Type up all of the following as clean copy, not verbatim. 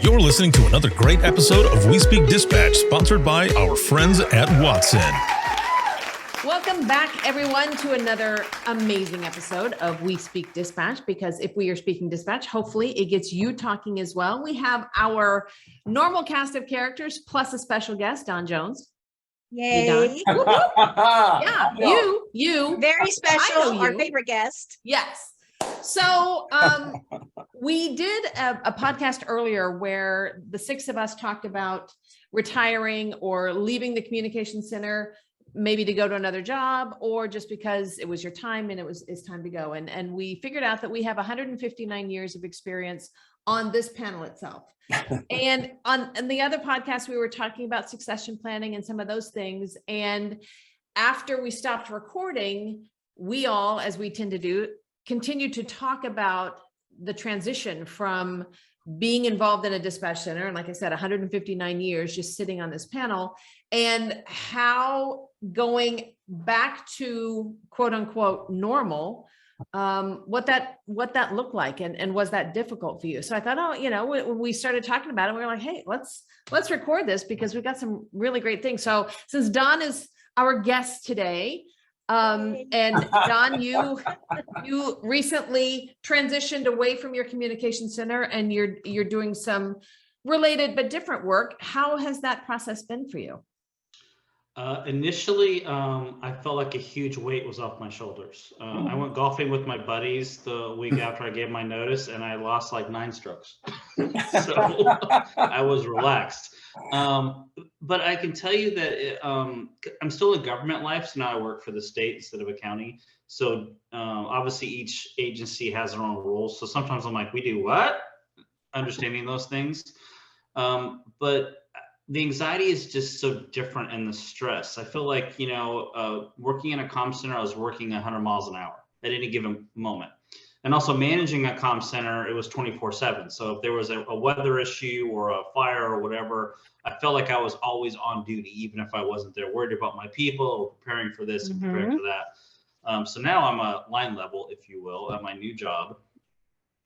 You're listening to another great episode of We Speak Dispatch, sponsored by our friends at Watson. Welcome back, everyone, to another amazing episode of We Speak Dispatch, because if we are speaking dispatch, hopefully it gets you talking as well. We have our normal cast of characters plus a special guest, Don Jones. Yay. Hey, Don. Whoop, whoop. Yeah, you. Very special, you. our favorite guest. Yes. So we did a podcast earlier where the six of us talked about retiring or leaving the communication center, maybe to go to another job, or just because it was your time and it's time to go. And we figured out that we have 159 years of experience on this panel itself. And on the other podcast, we were talking about succession planning and some of those things. And after we stopped recording, we all, as we tend to do, continue to talk about the transition from being involved in a dispatch center. And like I said, 159 years just sitting on this panel, and how going back to quote unquote normal, what that looked like, and was that difficult for you? So I thought, when we started talking about it, we were like, hey, let's record this because we've got some really great things. So since Don is our guest today, and Don, you recently transitioned away from your communication center, and you're doing some related but different work. How has that process been for you? Initially, I felt like a huge weight was off my shoulders. I went golfing with my buddies the week after I gave my notice, and I lost like 9 strokes. So I was relaxed. But I can tell you that I'm still in government life, so now I work for the state instead of a county. So obviously each agency has their own rules. So sometimes I'm like, we do what? Understanding those things. But the anxiety is just so different, and the stress. I feel like, working in a comm center, I was working 100 miles an hour at any given moment. And also managing a comm center, it was 24/7. So if there was a weather issue or a fire or whatever, I felt like I was always on duty, even if I wasn't there, worried about my people or preparing for this and preparing for that. So now I'm a line level, if you will, at my new job.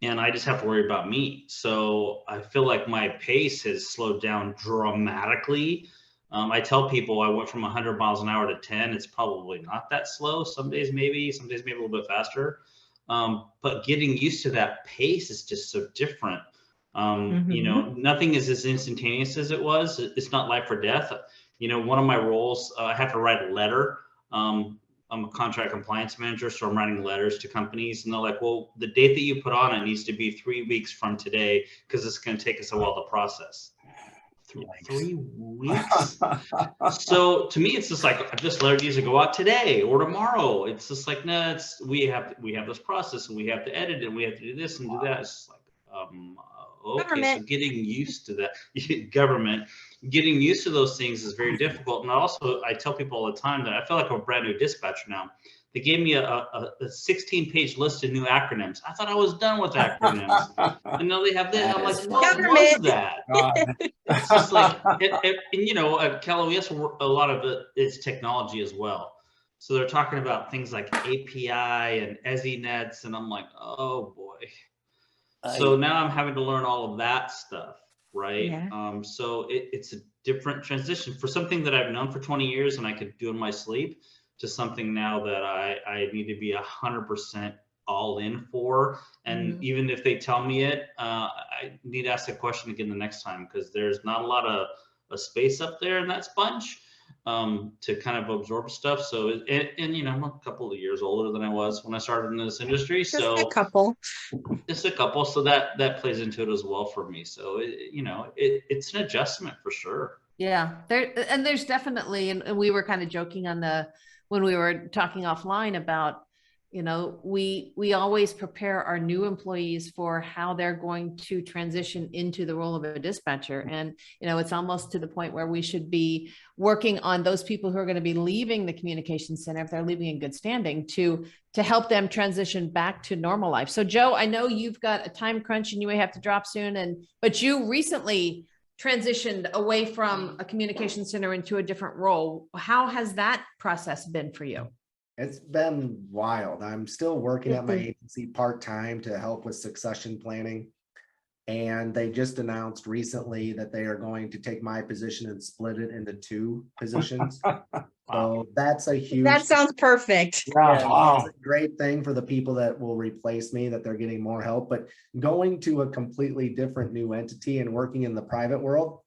And I just have to worry about me. So I feel like my pace has slowed down dramatically. I tell people I went from 100 miles an hour to 10. It's probably not that slow. Some days maybe a little bit faster. But getting used to that pace is just so different. Nothing is as instantaneous as it was. It's not life or death. One of my roles, I have to write a letter. I'm a contract compliance manager, so I'm writing letters to companies, and they're like, well, the date that you put on it needs to be 3 weeks from today, because it's going to take us a while to process. 3 weeks? So to me, it's just like, this letter needs to go out today or tomorrow. It's just like, no, we have this process, and we have to edit it, and we have to do this and do that. It's like, okay, government. So getting used to that, government, getting used to those things is very difficult. And I tell people all the time that I feel like I'm a brand new dispatcher now. They gave me a 16-page list of new acronyms. I thought I was done with acronyms. And now they have that. I'm like, what was that? It's just like, at Cal OES, a lot of it's technology as well. So they're talking about things like API and EZNets, and I'm like, oh boy. So now I'm having to learn all of that stuff, right? Yeah. So it's a different transition for something that I've known for 20 years and I could do in my sleep, to something now that I need to be 100% all in for. And even if they tell me it, I need to ask the question again the next time, because there's not a lot of space up there in that sponge to kind of absorb stuff. So, and I'm a couple of years older than I was when I started in this industry. Just a couple. So that plays into it as well for me. So, it's an adjustment for sure. Yeah, there's definitely, and we were kind of joking when we were talking offline about, we always prepare our new employees for how they're going to transition into the role of a dispatcher. And, it's almost to the point where we should be working on those people who are going to be leaving the communication center, if they're leaving in good standing, to help them transition back to normal life. So Joe, I know you've got a time crunch and you may have to drop soon, but you recently transitioned away from a communication center into a different role. How has that process been for you? It's been wild. I'm still working at my agency part-time to help with succession planning. And they just announced recently that they are going to take my position and split it into 2 positions. So that's a huge. That sounds perfect. Yeah, it's a great thing for the people that will replace me, that they're getting more help. But going to a completely different new entity and working in the private world,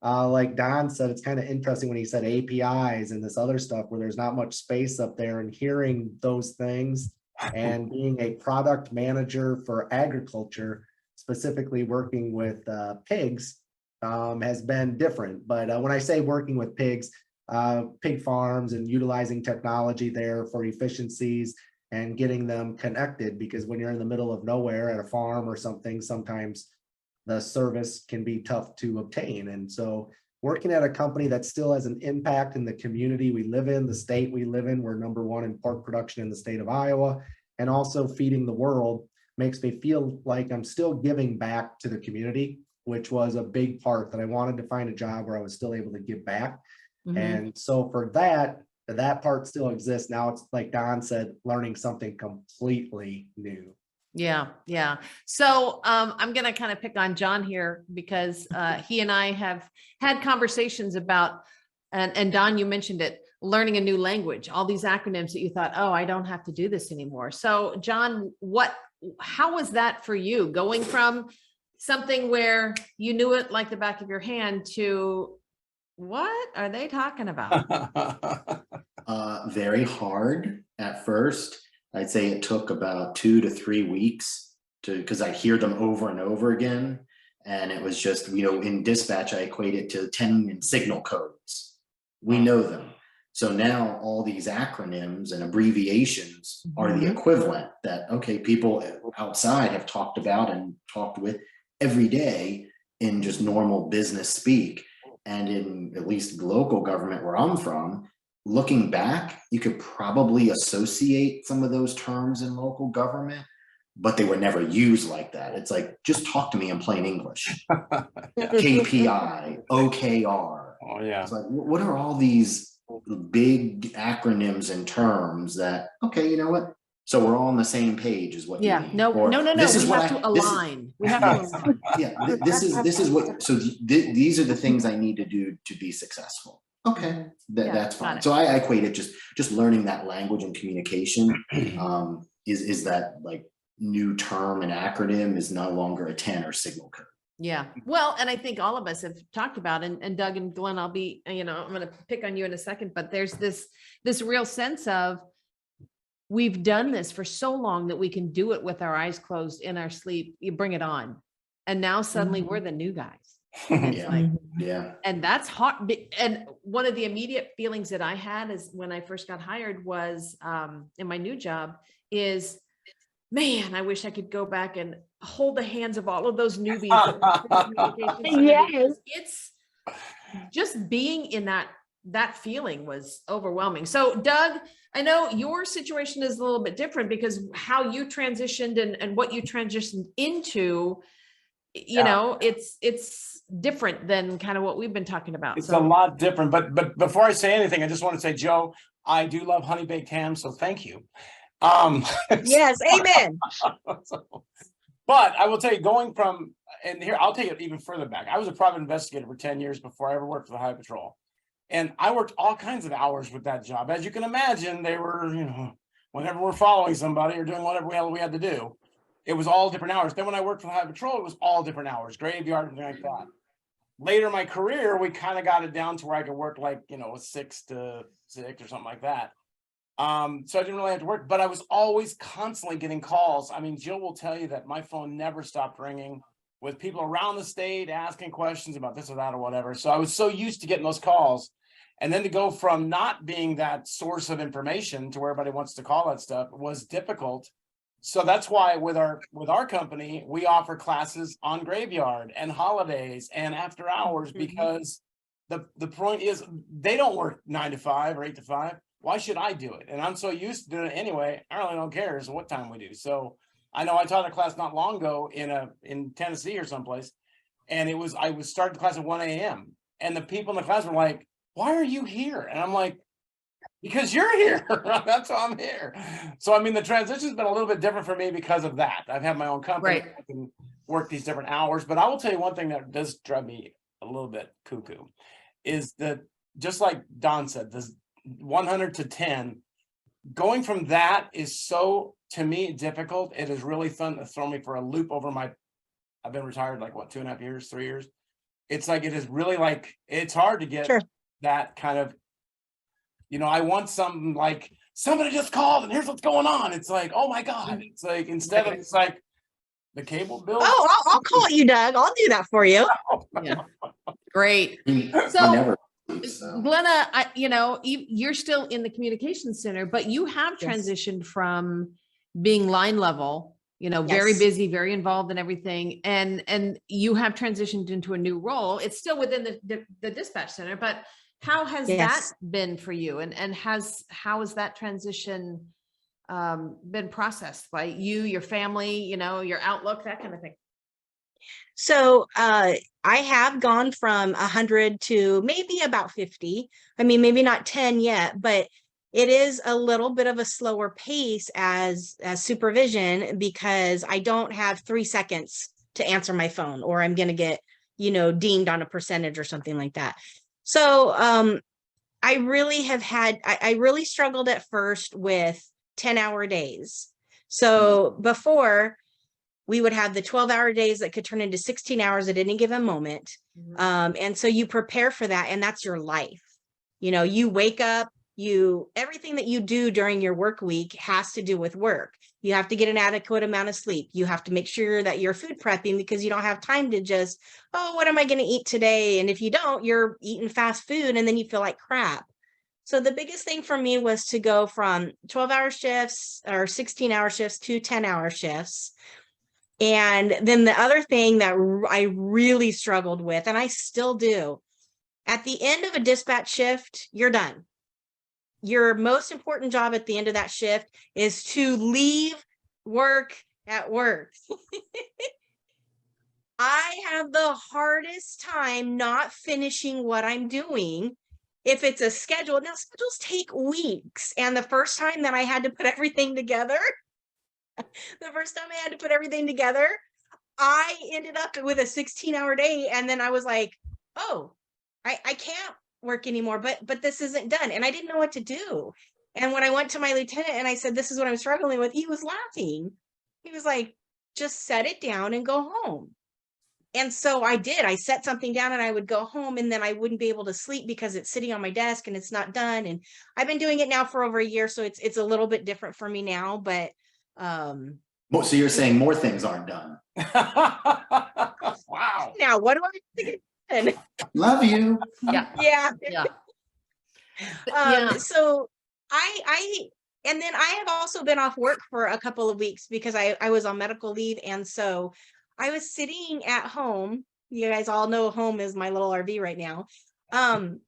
like Don said, it's kind of interesting when he said APIs and this other stuff where there's not much space up there, and hearing those things and being a product manager for agriculture, specifically working with pigs, has been different. But when I say working with pigs, pig farms and utilizing technology there for efficiencies and getting them connected, because when you're in the middle of nowhere at a farm or something, sometimes the service can be tough to obtain. And so working at a company that still has an impact in the community we live in, the state we live in, we're #1 in pork production in the state of Iowa, and also feeding the world, makes me feel like I'm still giving back to the community, which was a big part, that I wanted to find a job where I was still able to give back. Mhm. And so for that part still exists. Now it's like Don said, learning something completely new. Yeah, yeah. So I'm going to kind of pick on John here because he and I have had conversations about, and Don, you mentioned it, learning a new language, all these acronyms that you thought, oh, I don't have to do this anymore. So John, how was that for you, going from something where you knew it like the back of your hand to what are they talking about? Very hard at first. I'd say it took about 2 to 3 weeks because I hear them over and over again. And it was just, in dispatch, I equate it to 10 signal codes. We know them. So now all these acronyms and abbreviations are the equivalent that, okay, people outside have talked about and talked with every day in just normal business speak. And in at least local government where I'm from, looking back, you could probably associate some of those terms in local government, but they were never used like that. It's like, just talk to me in plain English. KPI, OKR. Oh, yeah. It's like, what are all these big acronyms and terms that, okay, you know what? So we're all on the same page is what you mean. No. This is We what have to align. We have to align. Yeah, this is what, so these are the things I need to do to be successful. Okay, that's fine. So I equate it just learning that language and communication is that like new term and acronym is no longer a 10 or signal code. Yeah. Well, and I think all of us have talked about, and Doug and Glenn, I'm going to pick on you in a second, but there's this real sense of we've done this for so long that we can do it with our eyes closed in our sleep. You bring it on. And now suddenly we're the new guys. And it's and that's hard. And one of the immediate feelings that I had is when I first got hired was in my new job is, man, I wish I could go back and hold the hands of all of those newbies. Yes. It's just being in that feeling was overwhelming. So Doug, I know your situation is a little bit different because how you transitioned and what you transitioned into, it's different than kind of what we've been talking about. It's a lot different, but before I say anything, I just want to say, Joe, I do love honey baked ham, so thank you. Yes, amen. But I will tell you, going from, and here, I'll take it even further back. I was a private investigator for 10 years before I ever worked for the Highway Patrol. And I worked all kinds of hours with that job. As you can imagine, they were, whenever we're following somebody or doing whatever we had to do, it was all different hours. Then when I worked for the Highway Patrol, it was all different hours, graveyard, and like that. Later in my career, we kind of got it down to where I could work like, 6 to 6 or something like that. So I didn't really have to work, but I was always constantly getting calls. I mean, Jill will tell you that my phone never stopped ringing with people around the state asking questions about this or that or whatever. So I was so used to getting those calls. And then to go from not being that source of information to where everybody wants to call that stuff was difficult. So that's why with our company, we offer classes on graveyard and holidays and after hours, because the point is they don't work 9 to 5 or 8 to 5. Why should I do it? And I'm so used to doing it anyway. I really don't care as what time we do. So I know I taught a class not long ago in Tennessee or someplace, and I was starting the class at 1 a.m. And the people in the class were like, "Why are you here?" And I'm like, "Because you're here." That's why I'm here. So I mean, the transition's been a little bit different for me because of that. I've had my own company. Right. I can work these different hours. But I will tell you one thing that does drive me a little bit cuckoo is that, just like Don said, this 100 to 10, going from that is so, to me, difficult. It is really fun to throw me for a loop over I've been retired like what, 2.5 years, 3 years. It's like, it is really like, it's hard to get that kind of, I want something like, somebody just called and here's what's going on. It's like, oh my God. It's like, instead of, it's like the cable bill. Oh, I'll call you, Doug. I'll do that for you. Yeah. Great. So never. So. Glenna, you're still in the communications center, but you have transitioned from being line level, very busy, very involved in everything. And you have transitioned into a new role. It's still within the dispatch center, but how has that been for you? And how has that transition been processed by you, your family, your outlook, that kind of thing? So I have gone from 100 to maybe about 50. I mean, maybe not 10 yet, but it is a little bit of a slower pace as supervision, because I don't have 3 seconds to answer my phone, or I'm going to get, dinged on a percentage or something like that. So I really have I really struggled at first with 10-hour days. So before, we would have the 12-hour days that could turn into 16 hours at any given moment. And so you prepare for that, and that's your life. You wake up, everything that you do during your work week has to do with work. You have to get an adequate amount of sleep. You have to make sure that you're food prepping, because you don't have time to just, what am I going to eat today? And if you don't, you're eating fast food and then you feel like crap. So the biggest thing for me was to go from 12-hour shifts or 16-hour shifts to 10-hour shifts. And then the other thing that I really struggled with, and I still do, at the end of a dispatch shift, you're done. Your most important job at the end of that shift is to leave work at work. I have the hardest time not finishing what I'm doing if it's a schedule. Now, schedules take weeks. And the first time that I had to put everything together, I ended up with a 16-hour day. And then I was like, oh, I can't work anymore, but this isn't done. And I didn't know what to do. And when I went to my lieutenant and I said, this is what I'm struggling with, he was laughing. He was like, just set it down and go home. And so I did. I set something down and I would go home, and then I wouldn't be able to sleep because it's sitting on my desk and it's not done. And I've been doing it now for over a year. So it's a little bit different for me now, but so you're saying more things aren't done. Wow. Now what do I do? Love you. Yeah. So and then I have also been off work for a couple of weeks because I was on medical leave. And so I was sitting at home. You guys all know home is my little RV right now. And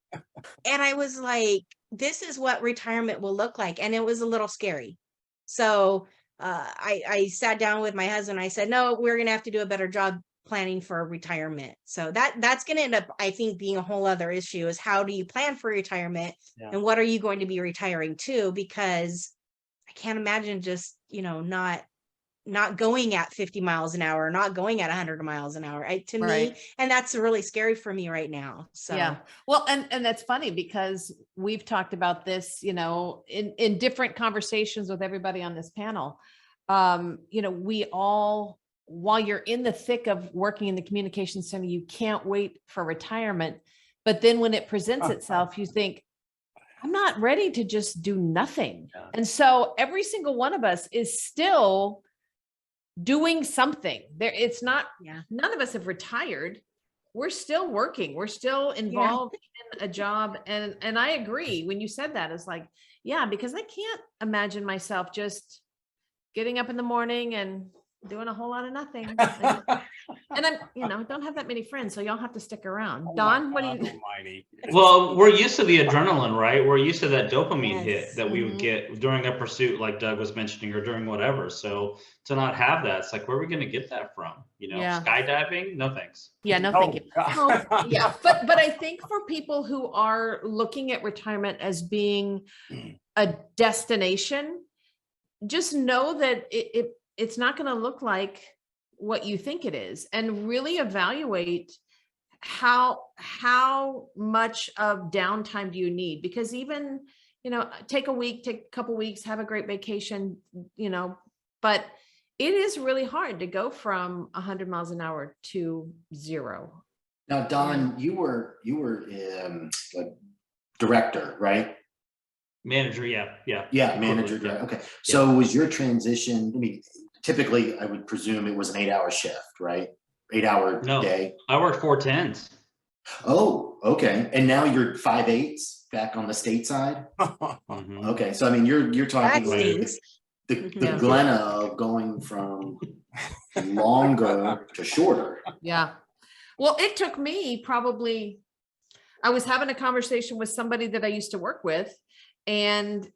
I was like, this is what retirement will look like. And it was a little scary. So I sat down with my husband. I said, no, we're going to have to do a better job planning for retirement. So that's going to end up, I think, being a whole other issue, is how do you plan for retirement and what are you going to be retiring to? Because I can't imagine just, not going at 50 miles an hour, not going at 100 miles an hour to me. And that's really scary for me right now. So, yeah. Well, and that's funny because we've talked about this, in different conversations with everybody on this panel. We all, while you're in the thick of working in the communication center, you can't wait for retirement. But then when it presents itself, you think, I'm not ready to just do nothing. Yeah. And so every single one of us is still doing something there. It's not, none of us have retired. We're still working. We're still involved in a job. And I agree. When you said that, it's like, because I can't imagine myself just getting up in the morning and doing a whole lot of nothing. And I'm, don't have that many friends, so y'all have to stick around. Don, what do you? Almighty. Well, we're used to the adrenaline, right? We're used to that dopamine hit that we would get during a pursuit, like Doug was mentioning, or during whatever. So to not have that, it's like, where are we going to get that from? Skydiving? No thanks. Yeah, no, thank you. Well, but I think for people who are looking at retirement as being a destination, just know that it's not going to look like what you think it is, and really evaluate how much of downtime do you need? Because even, take a couple weeks, have a great vacation, but it is really hard to go from 100 miles an hour to 0. Now, Don, you were like director, right? Manager, yeah. Yeah, manager, Yeah. okay. So was your transition, I mean, typically I would presume it was an 8-hour shift, right? 8-hour No. day. I worked 410s. Oh, okay. And now you're 5/8 back on the state side? Mhm. Okay, so I mean, you're talking That like stinks. the Yeah. Glenna of going from longer to shorter. Yeah. Well, it took me probably, I was having a conversation with somebody that I used to work with, and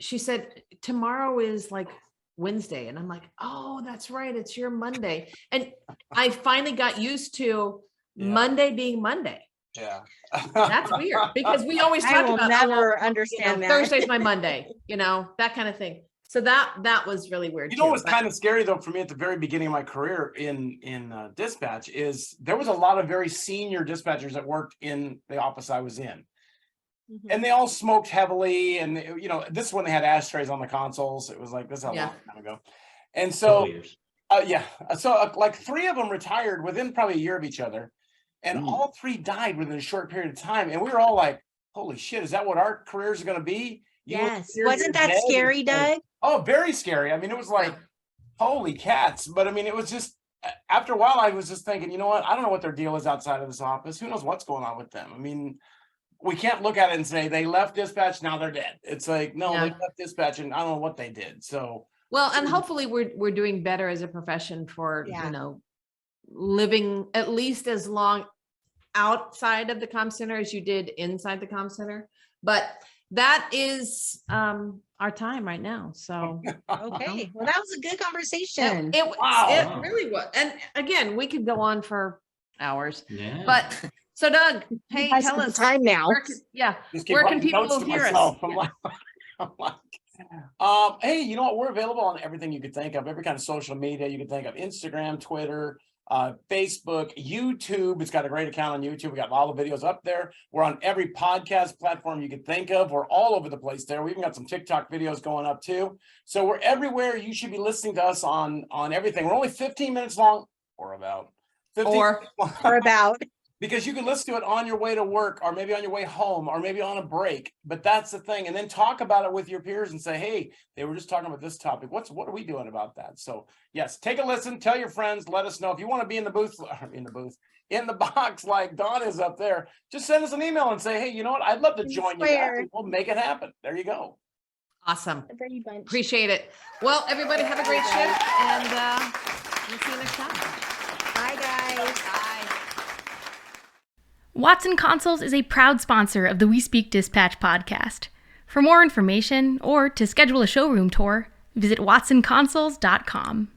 she said, tomorrow is like Wednesday. And I'm like, oh, that's right. It's your Monday. And I finally got used to Yeah. Monday being Monday. Yeah. That's weird because we always I talk will about never understand that. Thursday's my Monday, that kind of thing. So that was really weird. You know too, what's but- kind of scary though for me at the very beginning of my career in dispatch is there was a lot of very senior dispatchers that worked in the office I was in, Mhm. and they all smoked heavily, and this is when they had ashtrays on the consoles. It was like this is a Yeah. long time ago, and Couple so years. like 3 of them retired within probably a year of each other, and Mm. all 3 died within a short period of time, and we were all like, "Holy shit, is that what our careers are going to be?" Yes. You're Wasn't that dead. scary, Doug? Oh, very scary. I mean, it was like, holy cats. But I mean, it was just, after a while, I was just thinking, you know what? I don't know what their deal is outside of this office. Who knows what's going on with them? I mean, we can't look at it and say they left dispatch, now they're dead. It's like, no, Yeah. they left dispatch and I don't know what they did. So, Well, and hopefully we're doing better as a profession for, Yeah. living at least as long outside of the comm center as you did inside the comm center. But that is our time right now. So Okay. Well, that was a good conversation. Wow. it really was. And again, we could go on for hours. Yeah. But so Doug, hey, I tell spent the us time now. just keep where can writing people notes to hear us? myself. I'm like, hey, you know what? We're available on everything you could think of, every kind of social media you could think of: Instagram, Twitter, Facebook, YouTube. It's got a great account on YouTube. We got all the videos up there. We're on every podcast platform you could think of. We're all over the place there. We even got some TikTok videos going up too. So we're everywhere. You should be listening to us on everything. We're only 15 minutes long, or about 15 Or Or about. because you can listen to it on your way to work, or maybe on your way home, or maybe on a break. But that's the thing. And then talk about it with your peers and say, hey, they were just talking about this topic. What are we doing about that? So yes, take a listen, tell your friends, let us know. If you want to be in the box like Dawn is up there, just send us an email and say, hey, you know what? I'd love to join you guys, and we'll make it happen. There you go. awesome. A Brady Bunch. Appreciate it. Well, everybody have a great shift, and we'll see you next time. Bye, guys. Bye. Watson Consoles is a proud sponsor of the We Speak Dispatch podcast. For more information or to schedule a showroom tour, visit watsonconsoles.com.